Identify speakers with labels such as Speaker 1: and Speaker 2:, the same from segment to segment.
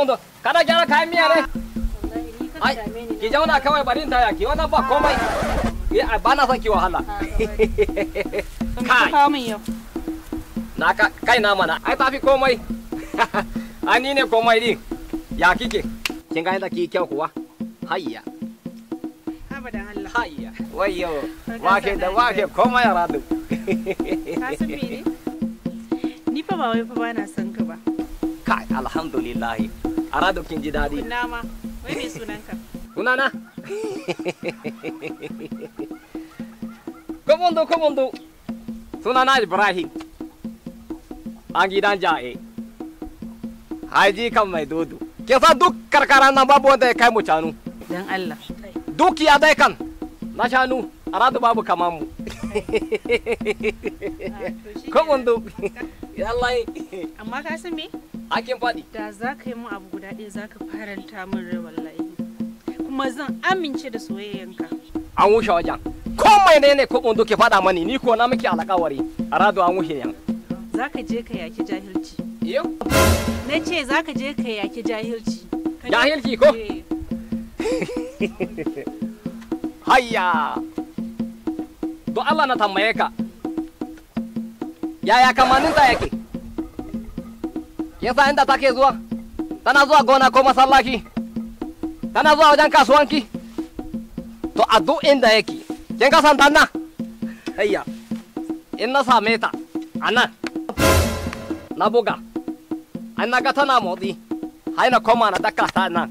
Speaker 1: komodo kana gyara kayan miya ne ai ki jauna kawai bari ta yaki wannan ba komai ba na son ki wahala kai na kai na mana ai tafi komai ani ne komai din ya kike kin ga inda ki kyau kuwa hayya
Speaker 2: abadan Allah
Speaker 1: hayya wayo wake da wake komai aradu
Speaker 2: ka san me ne ni fa ba wai fa ba na san ka ba
Speaker 1: kai alhamdulillah aradu kin ji dadi
Speaker 2: kunna ma wai me sunanka
Speaker 1: sunana komondo sunana Ibrahim an gidan ja'e haji kan mai dodo ke sa duk karkaran nan babu wanda ya kai mu canu
Speaker 2: dan Allah
Speaker 1: duk ya dai kan na shanu aradu babu kaman mu komondo yallahi
Speaker 2: amma ka san me
Speaker 1: akin fadi
Speaker 2: da za ka yi mu abu guda ɗaya za ka faranta min rai wallahi kuma zan amince da soyayyanka
Speaker 1: an wuce wajen komai ne komondo ke fada mani ni ko na miki alƙawari aradu an wuce yan
Speaker 2: za ka je ka yaki jahilci
Speaker 1: iyo
Speaker 2: na ce za ka je ka yaki jahilci
Speaker 1: jahilci ko hayya don Allah na tambaye ka yaya kamaninta yake yasa inda take zuwa tana zuwa gona ko masallaci tana zuwa wajen kasuwanki to a duk inda yake kin ka san tanna hayya in na same ta anan na buga an naga tana motsi haina koma na daka ta nan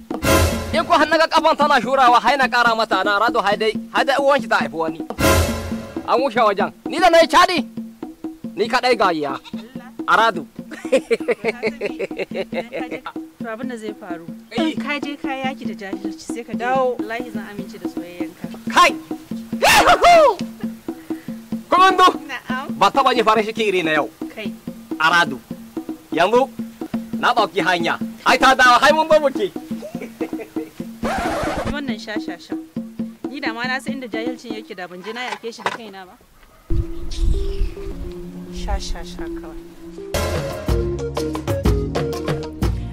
Speaker 1: in ko hannaga kafan tana shurawa haina kara mata na rado haidai uwanki ta haifi wani an wuce wajen ni da nayi cadi ni kadai gayya aradu
Speaker 2: to abin da zai faru in ka je ka yaki da jahilci sai ka dawo wallahi zan amince da soyayyanka
Speaker 1: kai komondo
Speaker 2: na'am
Speaker 1: ba taba yi farin ciki iri na yau
Speaker 2: kai
Speaker 1: aradu yanzu na ɗauki hanya ai ta dawo hai mun babuke
Speaker 2: wannan shashasha ni da ma na san inda jahilcin yake da ban je na yake shi da kaina ba shashasha kawai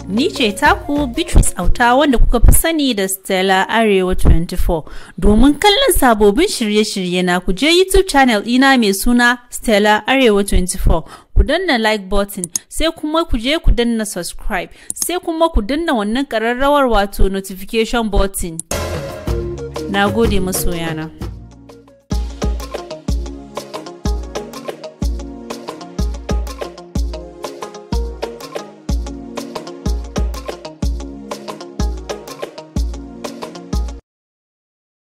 Speaker 3: Ni ce taku Beatrice Auta wanda kuka fi sani da Stella Arewa 24. Domin kallon sabobin shirye-shirye na ku je YouTube channel ɗina mai suna Stella Arewa 24. Ku danna like button, sai kuma ku je ku danna subscribe, sai kuma ku danna wannan ƙararrawar wato notification button. Na gode masoyana.